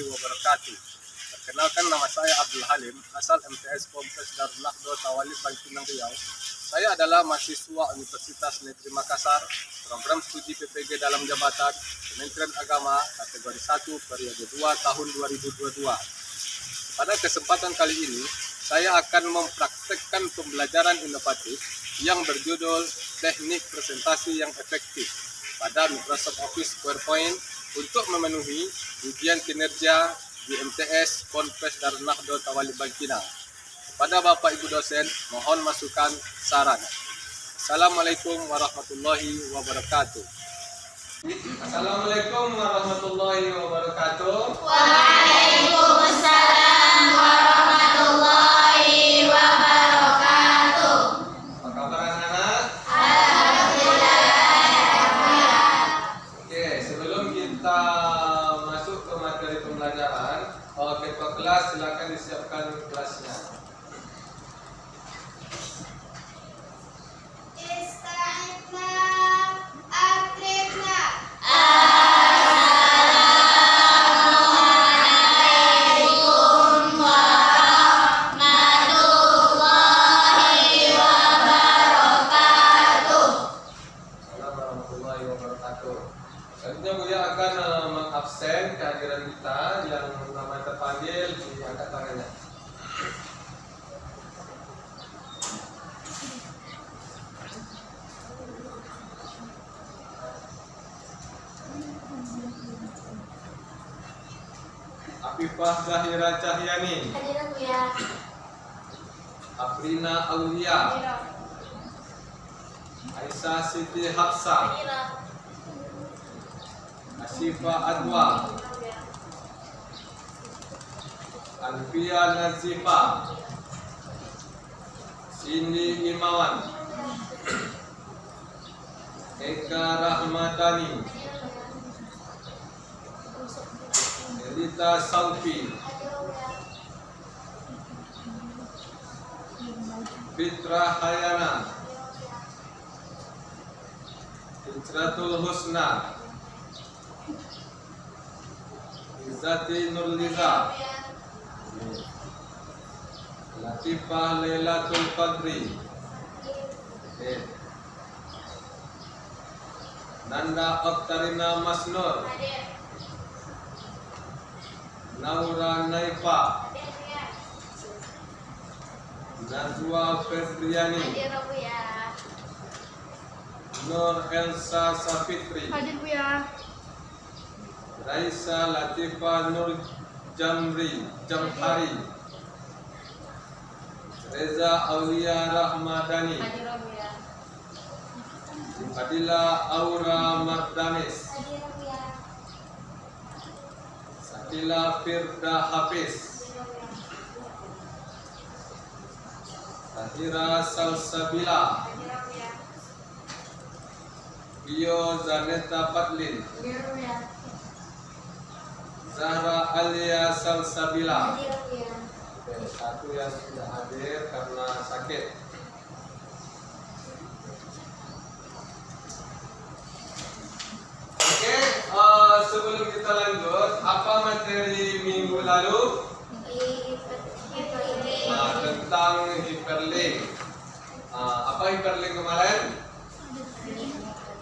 warahmatullahi wabarakatuh. Perkenalkan, nama saya Abdul Halim, asal MTS Kompleks Darul Nahdlatul Tawalib Bangkinang Riau. Saya adalah mahasiswa Universitas Negeri Makassar, program studi PPG dalam jabatan Kementerian Agama kategori 1 periode 2 tahun 2022. Pada kesempatan kali ini, saya akan mempraktekkan pembelajaran inovatif yang berjudul Teknik Presentasi yang Efektif pada Microsoft Office PowerPoint untuk memenuhi ujian kinerja di MTS Ponpes Darul Nahdlatul Tawalib Bangkinang. Kepada Bapak Ibu dosen, mohon masukan saran. Assalamualaikum warahmatullahi wabarakatuh. Assalamualaikum warahmatullahi wabarakatuh. Waalaikumsalam warahmatullahi wabarakatuh. Apa kabar anak-anak? Alhamdulillah. Oke, sebelum kita masuk ke materi pembelajaran, ketua kelas silakan disiapkan kelasnya. Selanjutnya Buya akan mengabsen kehadiran kita yang nama terpanggil diangkat tangannya. Afifah Zahira Cahyani, Hadirin Buya. Afrina Aulia, Aisyah Siti Hafsa, Asifa Adwa, Alfia Nazifa, Cindy Imawan, Eka Rahmadani, Elita Saufi, Fitra Hayana, Fitratul Husna, Izzati Nurliza, Latifah Lailatul Qadri, Nanda Oktarina Masnur, Naura Naifa, Nazwa Febriani, Nur Elsa Safitri, Hadir Buya. Raisa Latifah Nur Jamhari, Reza Aulia Rahmadani, Hadir Buya. Fadila Aura Mardanis, Hadir Buya. Sakila Firda Hafiz, Tahira Salsabila, Hadir Buya. Bio Zaneta Padlin, Hadir Buya. Zahra Alia Salsabila. Hadir Buya. Oke, satu yang tidak hadir karena sakit. Oke, sebelum kita lanjut, apa materi minggu lalu? Tentang hyperlink. Apa hyperlink kemarin?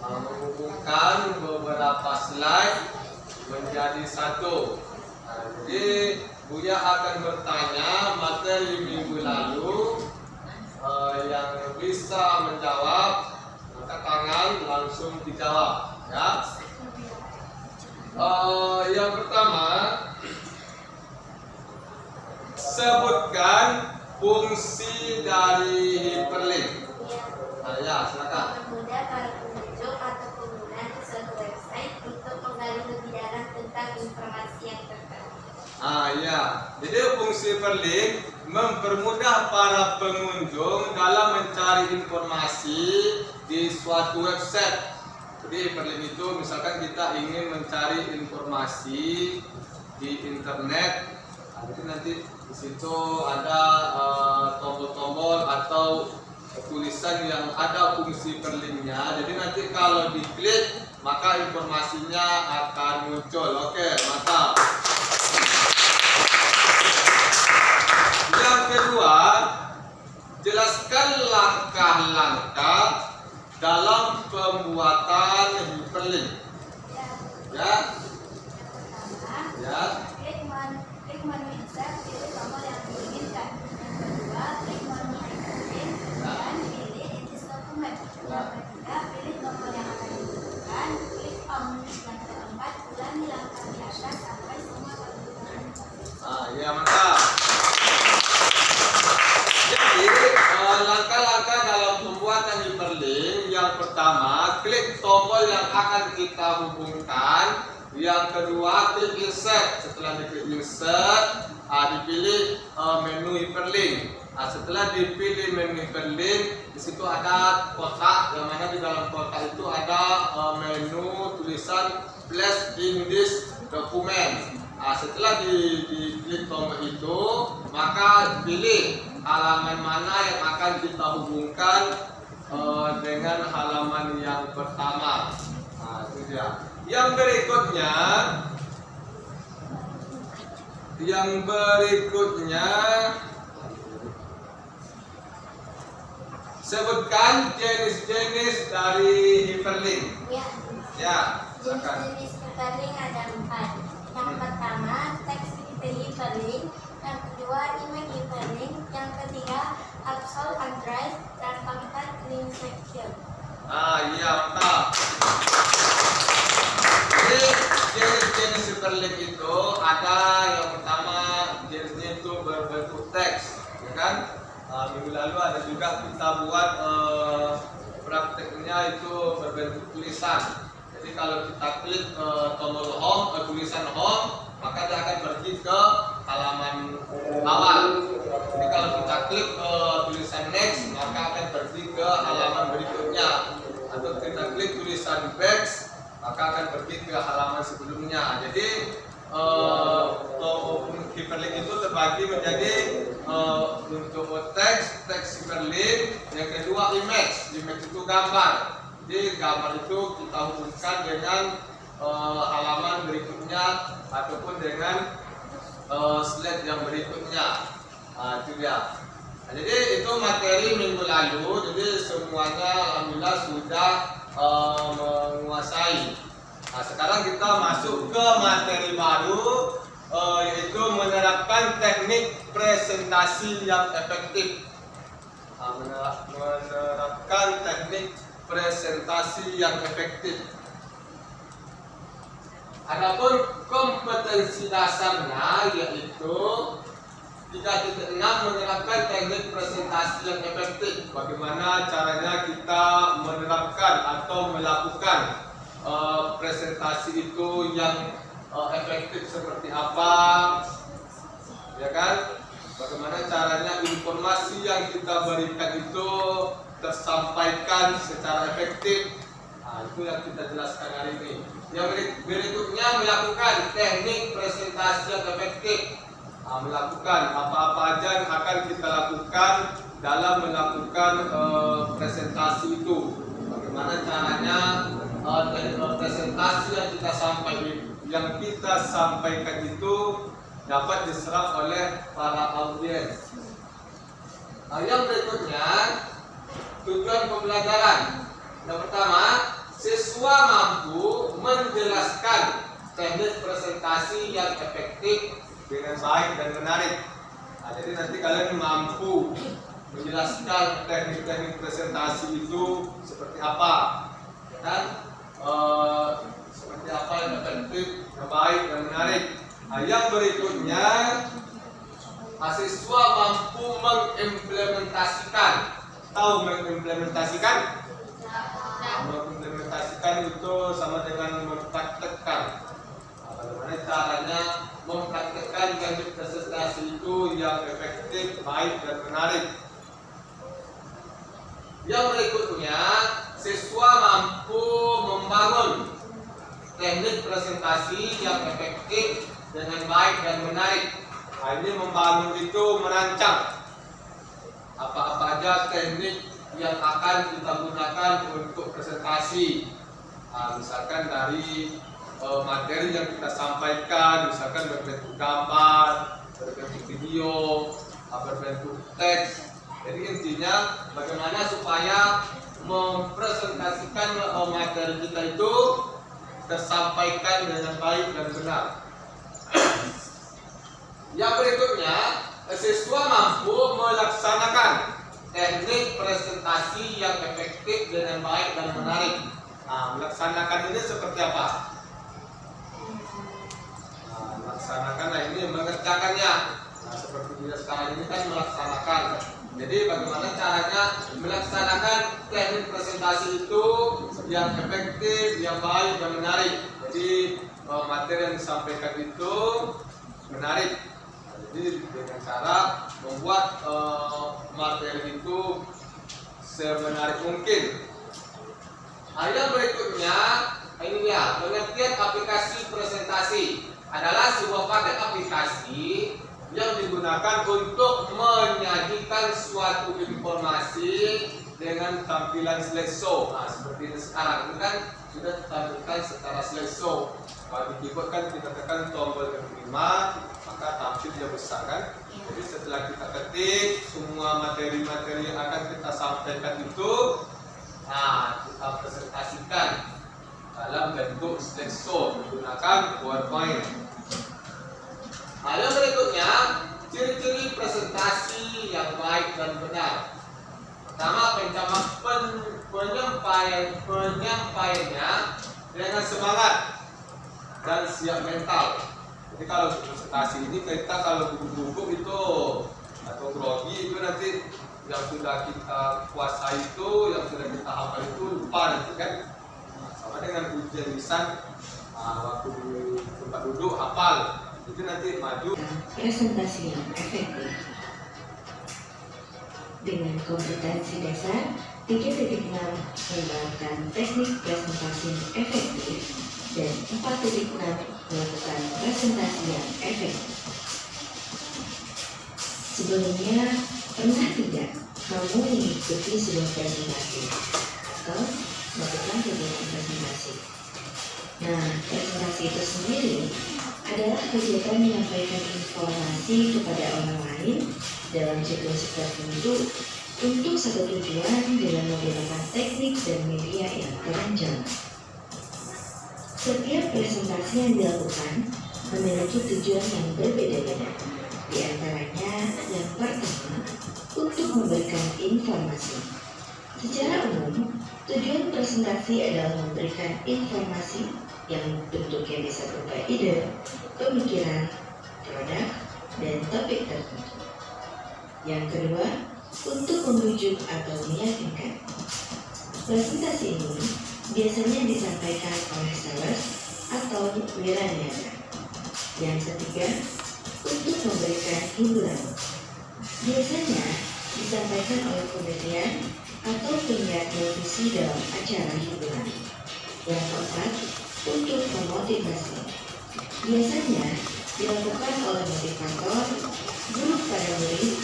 Menghubungkan beberapa slide menjadi satu. Jadi Buya akan bertanya materi minggu lalu, yang bisa menjawab angkat tangan langsung dijawab, ya. Yang pertama, sebutkan fungsi dari hyperlink. Ya, silakan. Mempermudah para pengunjung atau pengguna di suatu website untuk menggali lebih dalam tentang informasi yang terkait. Ya. Jadi fungsi hyperlink mempermudah para pengunjung dalam mencari informasi di suatu website. Jadi hyperlink itu misalkan kita ingin mencari informasi di internet, jadi nanti di situ ada tombol-tombol atau tulisan yang ada fungsi hyperlinknya. Jadi nanti kalau diklik maka informasinya akan muncul. Oke, mantap. Jelaskan langkah-langkah dalam pembuatan hyperlink. Ya. Ya. Klik menu insert, pilih tombol yang diinginkan. Yang kedua, klik menu hyperlink dan pilih edit dokumen. Yang ketiga, pilih tombol yang akan dibutuhkan. Klik on. Yang keempat, ulangi langkah di atas sampai semua kebutuhan tercapai. Ya mantap. Jadi langkah-langkah dalam pembuatan hyperlink, yang pertama klik tombol yang akan kita hubungkan. Yang kedua klik insert. Setelah diklik insert, dipilih menu hyperlink. Setelah dipilih menu hyperlink, di situ ada kotak, yang mana di dalam kotak itu ada menu tulisan place in this document. Setelah diklik tombol itu, maka pilih halaman mana yang akan kita hubungkan dengan halaman yang pertama. Itu dia. Yang berikutnya, sebutkan jenis-jenis dari hyperlink. Ya, silakan. Jenis hyperlink ada 4. Yang pertama, teks hyperlink. Yang kedua, image hyperlink. Yang ketiga, absolute and drive. Dan keempat, link section. Iya mantap. Jadi jenis-jenis hyperlink itu ada, yang pertama jenisnya itu berbentuk teks, ya kan? Minggu lalu ada juga kita buat prakteknya itu berbentuk tulisan. Jadi kalau kita klik tombol home, tulisan home, maka dia akan pergi ke halaman awal. Jadi kalau kita klik tulisan next, maka akan pergi ke halaman berikutnya. Atau kita klik tulisan back, maka akan pergi ke halaman sebelumnya. Jadi hyperlink itu terbagi menjadi untuk teks hyperlink, yang kedua image itu gambar. Jadi gambar itu kita hubungkan dengan halaman berikutnya ataupun dengan slide yang berikutnya. Itu dia. Jadi itu materi minggu lalu. Jadi semuanya alhamdulillah sudah menguasai. Sekarang kita masuk ke materi baru, yaitu menerapkan teknik presentasi yang efektif. Menerapkan teknik presentasi yang efektif. Adapun kompetensi dasarnya yaitu 3.6 menerapkan teknik presentasi yang efektif. Bagaimana caranya kita menerapkan atau melakukan presentasi itu yang efektif seperti apa, ya kan? Bagaimana caranya informasi yang kita berikan itu tersampaikan secara efektif. Itu yang kita jelaskan hari ini. Yang berikutnya melakukan teknik presentasi yang efektif. Melakukan apa-apa aja yang akan kita lakukan dalam melakukan presentasi itu. Bagaimana caranya presentasi yang kita sampaikan itu dapat diserap oleh para audiens. Yang berikutnya tujuan pembelajaran. Yang pertama, siswa mampu menjelaskan teknik presentasi yang efektif dengan baik dan menarik. Jadi nanti kalian mampu menjelaskan teknik-teknik presentasi itu seperti apa, dan seperti apa yang efektif, yang baik dan menarik. Yang berikutnya, siswa mampu mengimplementasikan. Tahu mengimplementasikan? Mengimplementasikan itu sama dengan mempraktekkan. Bagaimana caranya mempraktekkan teknik presentasi itu yang efektif, baik dan menarik. Yang berikutnya, siswa mampu membangun teknik presentasi yang efektif dengan baik dan menarik. Ini membangun itu merancang apa-apa aja teknik yang akan kita gunakan untuk presentasi. Misalkan dari materi yang kita sampaikan, misalkan berbentuk gambar, berbentuk video, berbentuk teks, Jadi intinya bagaimana supaya mempresentasikan materi kita itu tersampaikan dengan baik dan benar. Yang berikutnya, siswa mampu melaksanakan teknik presentasi yang efektif dengan baik dan menarik. Nah, melaksanakan ini seperti apa? Nah, melaksanakan ini mengerjakannya. Nah, seperti kita sekarang ini kan melaksanakan. Jadi bagaimana caranya melaksanakan teknik presentasi itu yang efektif, yang baik dan menarik. Jadi materi yang disampaikan itu menarik. Jadi dengan cara membuat materi itu semenarik mungkin. Yang berikutnya ini dia, pengertian aplikasi presentasi adalah sebuah paket aplikasi yang digunakan untuk menyajikan suatu informasi dengan tampilan slideshow. Nah, seperti ini sekarang ini kan sudah ditampilkan secara slideshow. Kalau di keyboard kan kita tekan tombol yang kelima, maka tampil dia besar kan. Jadi setelah kita ketik semua materi-materi yang akan kita sampaikan itu, nah kita presentasikan dalam bentuk slideshow menggunakan PowerPoint. Yang berikutnya, ciri-ciri presentasi yang baik dan benar. Pertama, penyampaiannya dengan semangat dan siap mental. Jadi kalau presentasi ini kita kalau gugup itu atau grogi itu nanti yang sudah kita kuasai itu, yang sudah kita hafal itu lupa nanti kan. Nah, sama dengan ujian lisan, waktu di tempat duduk hafal itu nanti maju. Presentasi yang efektif dengan kompetensi dasar 3.6 mengembangkan teknik presentasi yang efektif dan 4.6 melakukan presentasi yang efektif. Sebelumnya, pernah tidak kamu mengikuti sebuah presentasi atau melakukan kegiatan presentasi? Nah, presentasi itu sendiri adalah kegiatan menyampaikan informasi kepada orang lain dalam situasi tertentu untuk satu tujuan dengan menggunakan teknik dan media yang terancam. Setiap presentasi yang dilakukan memiliki tujuan yang berbeda-beda. Di antaranya yang pertama, untuk memberikan informasi. Secara umum, tujuan presentasi adalah memberikan informasi yang bentuknya bisa berupa ide, pemikiran, produk, dan topik tertentu. Yang kedua, untuk membujuk atau meyakinkan. Presentasi ini biasanya disampaikan oleh sales atau wiraniaga. Yang ketiga, untuk memberikan hiburan. Biasanya disampaikan oleh komedian atau penyiar televisi dalam acara hiburan. Yang keempat, untuk memotivasi. Biasanya dilakukan oleh motivator, guru kepada murid,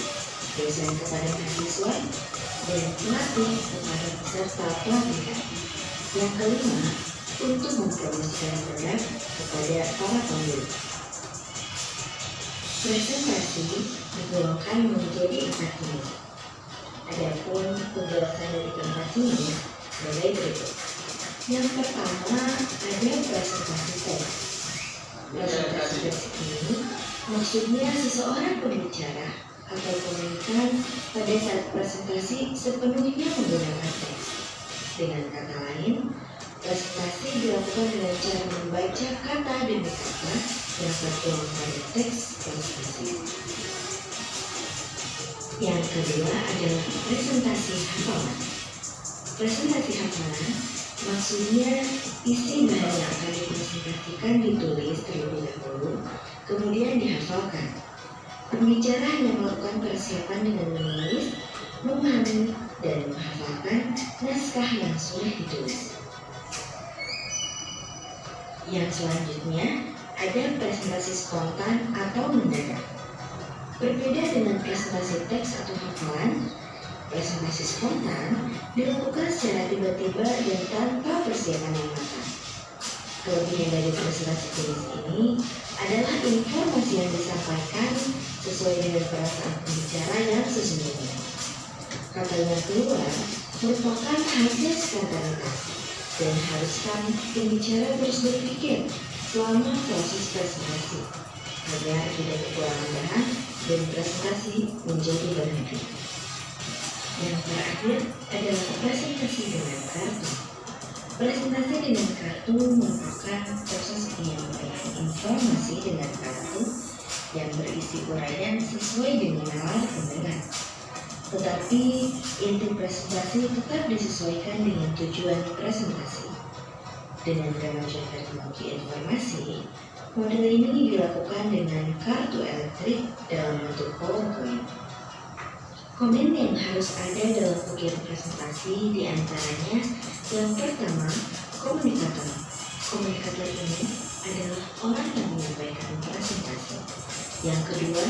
dosen kepada mahasiswa, dan pelatih kepada peserta pelatihan. Yang kelima, untuk mempromosikan produk kepada para pembeli. Presentasi digolongkan menjadi 4 jenis. Adapun penjelasan dari keempat ini sebagai berikut. Yang pertama ada presentasi teks. Presentasi teks ini maksudnya seseorang pembicara atau komunikan pada saat presentasi sepenuhnya menggunakan teks. Dengan kata lain, presentasi dilakukan dengan cara membaca kata demi kata yang tertuang pada teks presentasi. Yang kedua adalah presentasi hafalan. Presentasi hafalan maksudnya isi bahan yang akan dipresentasikan ditulis terlebih dahulu, kemudian dihafalkan. Pembicara yang melakukan persiapan dengan menulis, memahami, dan menghafalkan naskah yang sudah ditulis. Yang selanjutnya ada presentasi spontan atau mendadak. Berbeda dengan presentasi teks atau hafalan, presentasi spontan dilakukan secara tiba-tiba dan tanpa persiapan yang matang. Kelebihan dari presentasi jenis ini adalah informasi yang disampaikan sesuai dengan perasaan pembicara yang sesungguhnya. Kata yang keluar merupakan hasil spontanitas dan haruskan pembicara terus berpikir selama proses presentasi agar tidak kekurangan bahan dan presentasi menjadi berhenti. Yang terakhir adalah presentasi dengan kartu. Presentasi dengan kartu merupakan proses penyampaian informasi dengan kartu yang berisi uraian sesuai dengan nalar pendengar. Tetapi inti presentasi tetap disesuaikan dengan tujuan presentasi. Dengan remaja teknologi informasi, model ini dilakukan dengan kartu elektrik dalam bentuk PowerPoint. Komen yang harus ada dalam kegiatan presentasi diantaranya yang pertama, komunikator. Komunikator ini adalah orang yang menyampaikan presentasi. Yang kedua,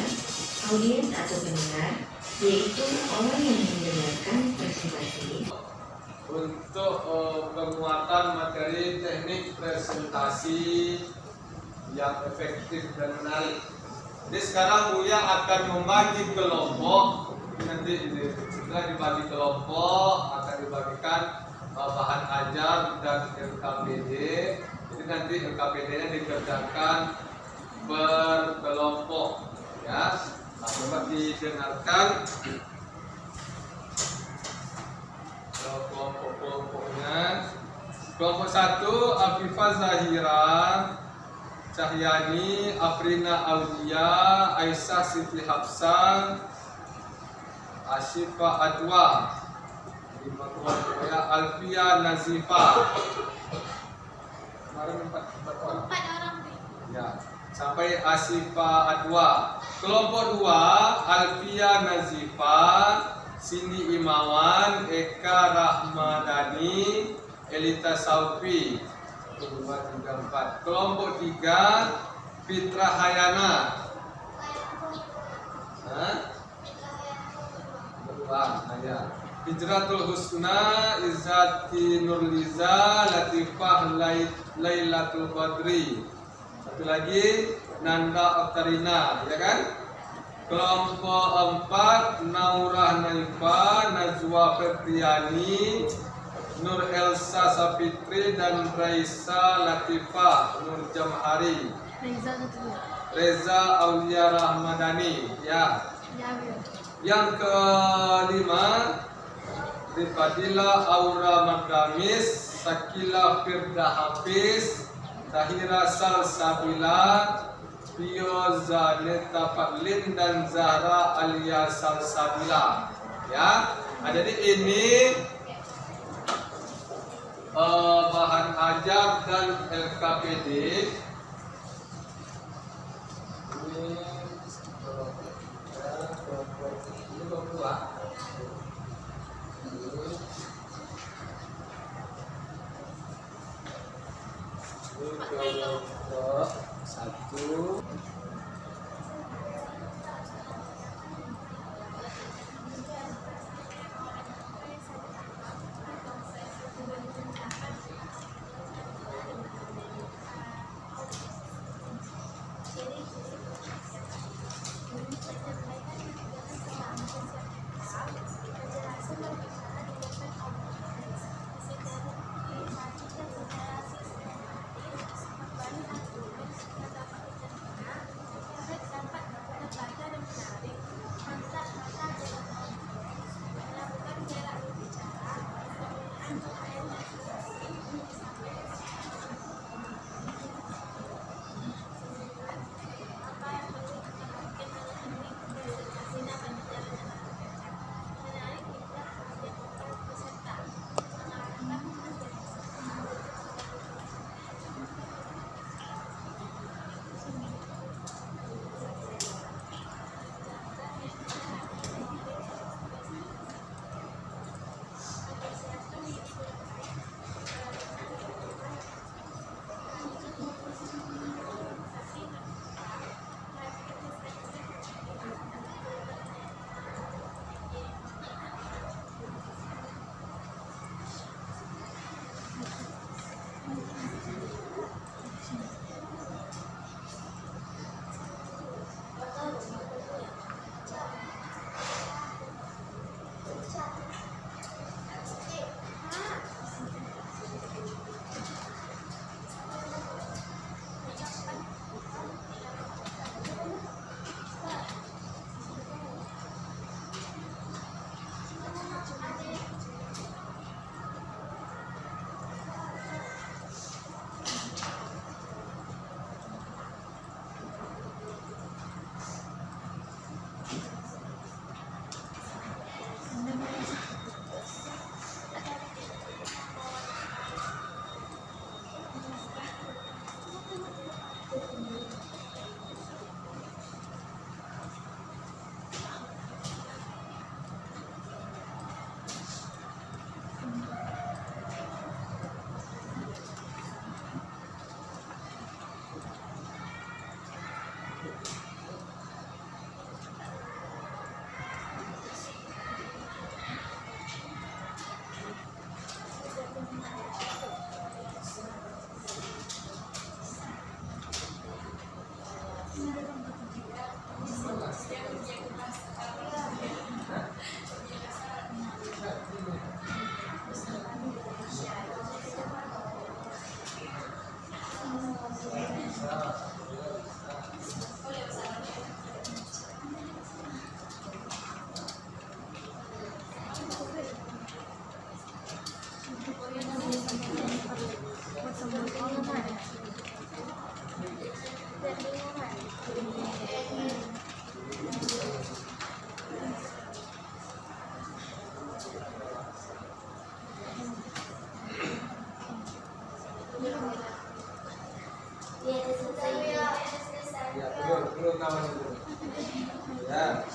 audiens atau pendengar, yaitu orang yang mendengarkan presentasi. Untuk penguatan materi teknik presentasi yang efektif dan menarik. Jadi sekarang Buya akan membagi kelompok. Nanti setelah dibagi kelompok akan dibagikan bahan ajar dan LKPD. Jadi nanti LKPD-nya dikerjakan berkelompok, ya. Nah, coba didengarkan kelompok-kelompoknya. Kelompok 1 Afifah Zahira Cahyani, Afrina Aulia, Aisyah Siti Hafsan, Asyifa Adwa, Alfia Nazifa. Kemarin 4 orang. Ya, sampai Asyifa Adwa. Kelompok 2 Alfia Nazifa, Cindy Imawan, Eka Rahmadani, Elita Saufi. 1, 2, 3, 4. Kelompok 3 Fitra Hayana. Ya. Hijratul Husna, Izzati Nurliza, Latifah Lailatul Qadri. Satu lagi Nanda Oktarina, ya kan? Kelompok 4 Naurah Naifa, Najwa Febriani, Nur Elsa Sapitri dan Raisa Latifah Nur Jamhari. Reza Aulia Rahmadani, ya. Yang kelima Rifadila Aura Madamis, Sakila Firda Hafiz, Tahira Salsabila, Pio Zaneta Fadlin dan Zahra Alia Salsabila. Ya, jadi ini bahan ajar dan LKPD. Ini berdua. Kelompok 1. Belum nama dulu. Ya.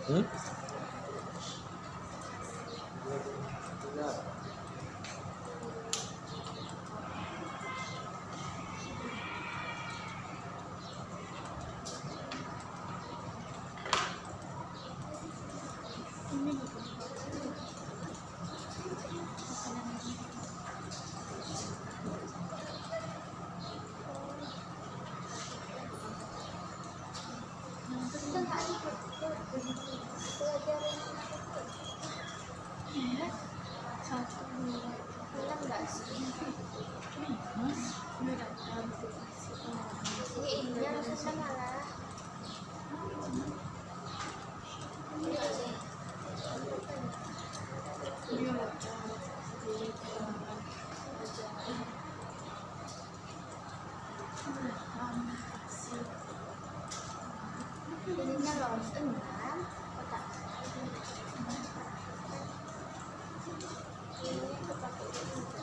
Hmm? Jadinya lolos 6 kotak. Ini kepake juga.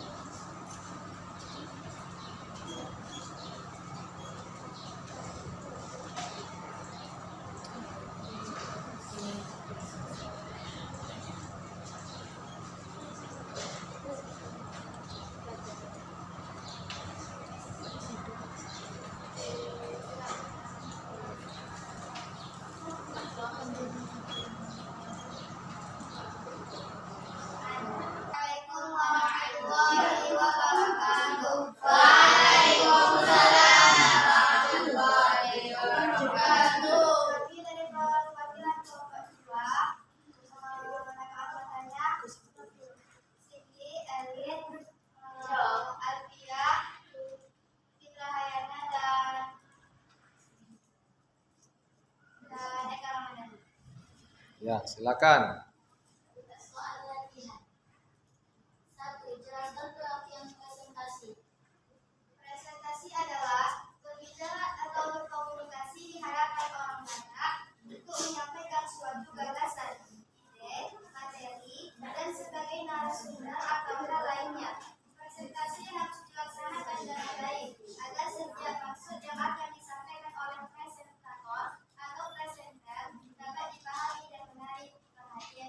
Assalamualaikum warahmatullahi wabarakatuh. Waalaikumsalam warahmatullahi wabarakatuh. Kami dari perwakilan kelompok 2 angkatannya Siti, Elit, Alfia, Fitra Hayana dan Eka Ramadhani. Ya, silakan. Soal latihan. 1. Jelaskan pengertian presentasi. Presentasi adalah berbicara atau berkomunikasi di hadapan orang banyak untuk menyampaikan suatu gagasan, ide, materi, dan sebagai narasumber atau hal lainnya. Presentasi harus dilaksanakan dengan baik agar setiap maksud yang akan disampaikan oleh presentator atau presenter dapat dipahami dan menarik perhatian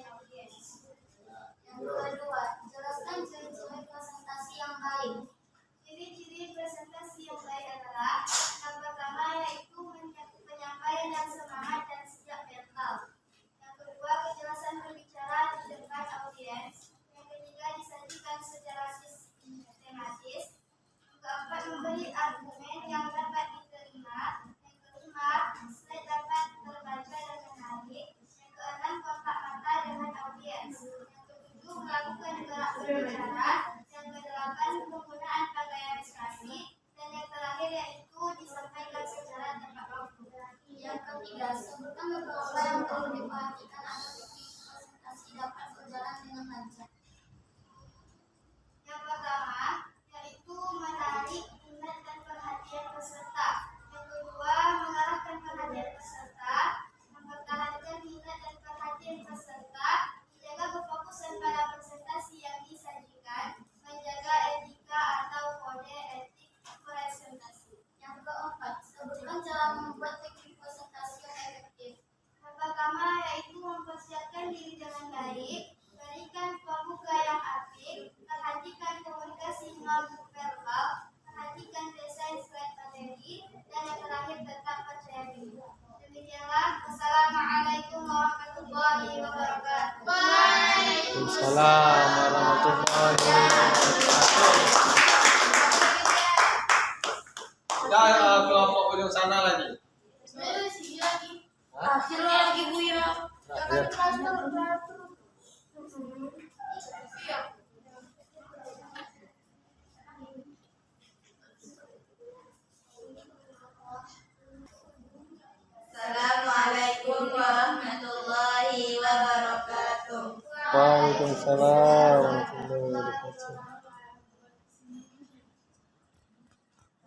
warahmatullahi wabarakatuh.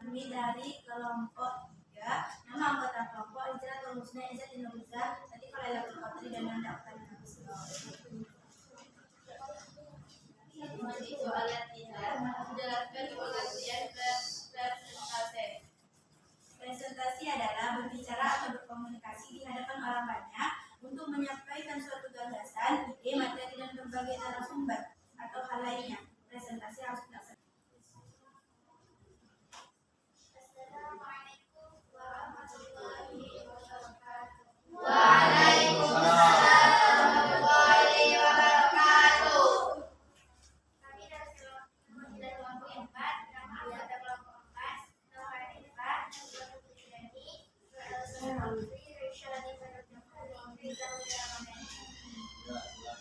Kami dari kelompok 3. Nama anggota kelompok Izratul Husna, Izzat Indonesia, tadi Falailatul Qadri dan Nanda Aktari. Soal latihan menjelaskan pengertian presentasi. Presentasi adalah berbicara atau berkomunikasi di hadapan orang banyak untuk menyampaikan suatu gagasan, ide, materi, dan berbagai narasumber atau hal lainnya. Presentasi harus dilaksanakan. Assalamualaikum warahmatullahi wabarakatuh. Waalaikumsalam warahmatullahi wabarakatuh. Kami dari kelompok 4, nama anggota kelompok 4, nomor 4,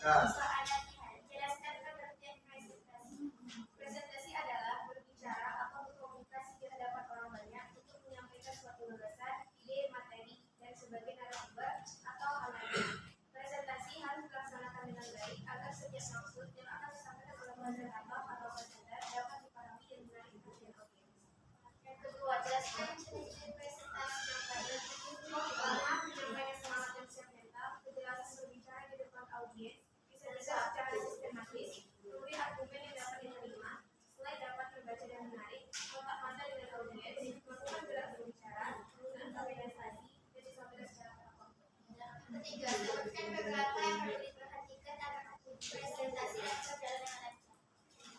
Soal latihan, jelaskan pengertian presentasi. Presentasi adalah berbicara atau berkomunikasi di hadapan orang banyak untuk menyampaikan suatu gagasan, ide, materi, dan sebagai narasumber atau hal lain. Presentasi harus dilaksanakan dengan baik agar setiap maksud yang akan disampaikan oleh presentator atau presenter dapat dipahami dan menarik perhatian audiens. Yang kedua, jelaskan ciri-ciri presentasi yang baik. Pertama, menyampaikan semangat dan siap mental, kejelasan berbicara di depan audiens, bisa secara sistematis, memberi argumen yang dapat diterima, slide dapat terbaca dan menarik, kontak mata dengan audiens, melakukan gerak berbicara, penggunaan organisasi, dan disampaikan secara terang. Ketiga, sebutkan beberapa yang perlu diperhatikan agar presentasi dan berjalan dengan lancar.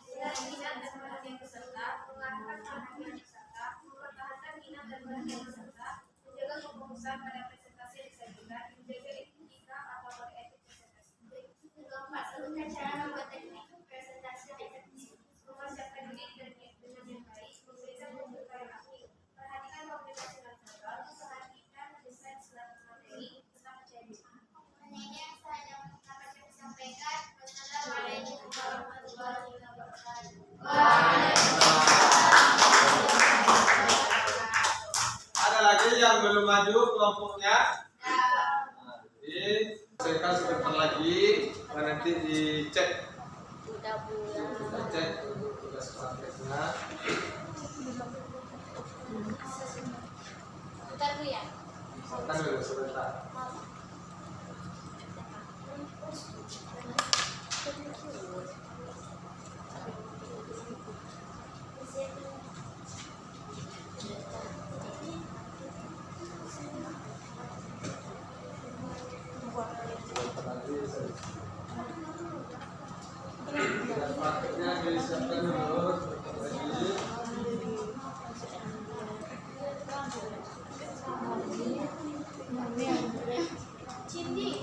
Dengan minat dan perhatian peserta, mengarahkan perhatian peserta, mempertahankan minat dan perhatian peserta, menjaga kefokusan pada presentasi yang disajikan, menjaga etika atau kode etik presentasi. Keempat, sebutkan cara membuat teknik presentasi yang efektif, mempersiapkan diri dengan yang baik, memberikan pembuka yang aktif, perhatikan komunikasi non verbal, perhatikan desain slide materi, tetap percaya diri. Ini yang saya dapat sampaikan. Wassalamualaikum warahmatullahi wabarakatuh. Ada lagi yang belum maju kelompoknya? Jadi saya sebentar lagi nanti dicek. Kita cek tugas prakteknya. Bentar dulu ya. Makan dulu sebentar. Tugas prakteknya disiapkan dulu sebentar lagi. Cindy.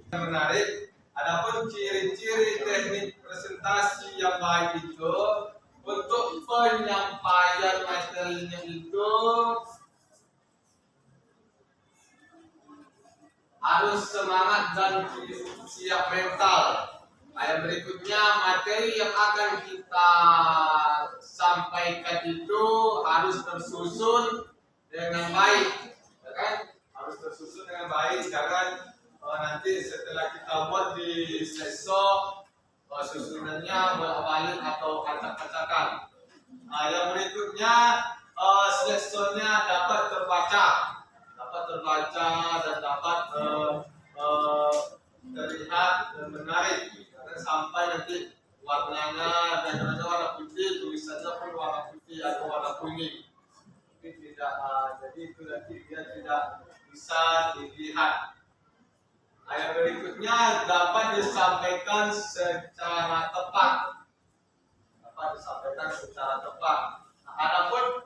Menarik. Adapun ciri-ciri teknik presentasi yang baik itu untuk penyampaian materinya itu harus semangat dan siap mental. Yang berikutnya, materi yang akan kita sampaikan itu harus tersusun dengan baik, ya kan? Harus tersusun dengan baik, jangan nanti setelah kita buat di slideshow susunannya bolak-balik atau acak-acakan. Yang berikutnya, slideshow-nya dapat terbaca dan dapat terlihat dan menarik. Sampai nanti warnanya dan warna putih, tulisannya pun warna putih atau warna kuning. Tapi tidak, jadi itu nanti dia tidak bisa dilihat. Yang berikutnya dapat disampaikan secara tepat. Adapun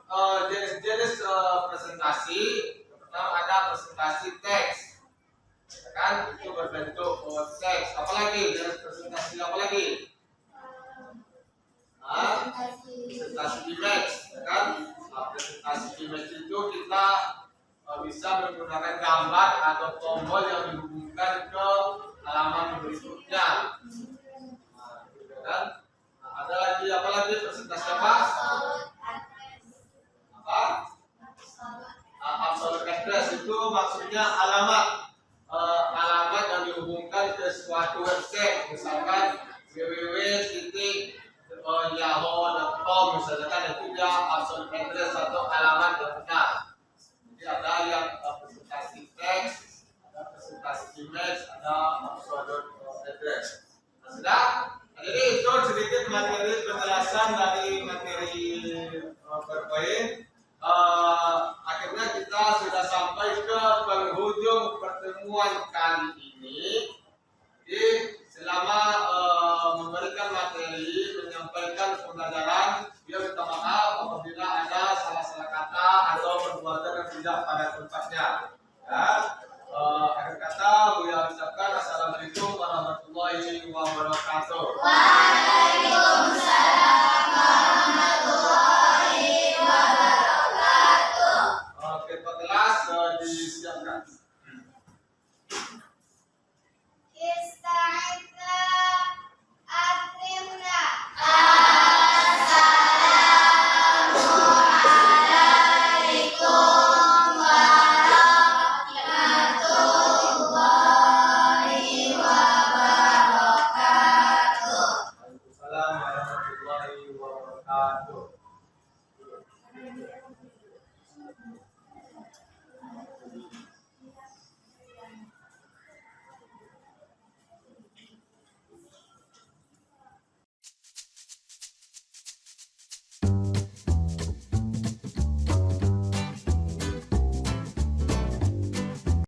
jenis-jenis presentasi, yang pertama ada presentasi teks. Kan itu berbentuk teks. Apalagi jenis presentasi apalagi? Presentasi image, ya kan? Presentasi image itu kita bisa menggunakan gambar atau tombol yang dihubungkan ke halaman berikutnya. Kan? Ada lagi apa lagi presentasi apa? Absolute address itu maksudnya alamat yang dihubungkan ke suatu website, misalkan www.yahoo.com misalkan, itu dia absolute address atau alamat yang benar. Jadi ada yang presentasi teks, ada presentasi image, ada absolute address. Sudah? Jadi itu sedikit materi penjelasan dari materi berpoin. Akhirnya kita sudah sampai ke penghujung pertemuan kali ini. Jadi selama memberikan materi, menyampaikan pembelajaran, dia minta maaf apabila ada salah-salah kata atau perbuatan yang tidak pada tempatnya. Ya. Akhir kata, beliau ucapkan assalamualaikum warahmatullahi wabarakatuh. Waalaikumsalam warahmatullahi wabarakatuh. Oke, Pak kelas disiapkan. Ista'idna akrimna. Assalamualaikum warahmatullahi wabarakatuh. Waalaikumsalam warahmatullahi wabarakatuh.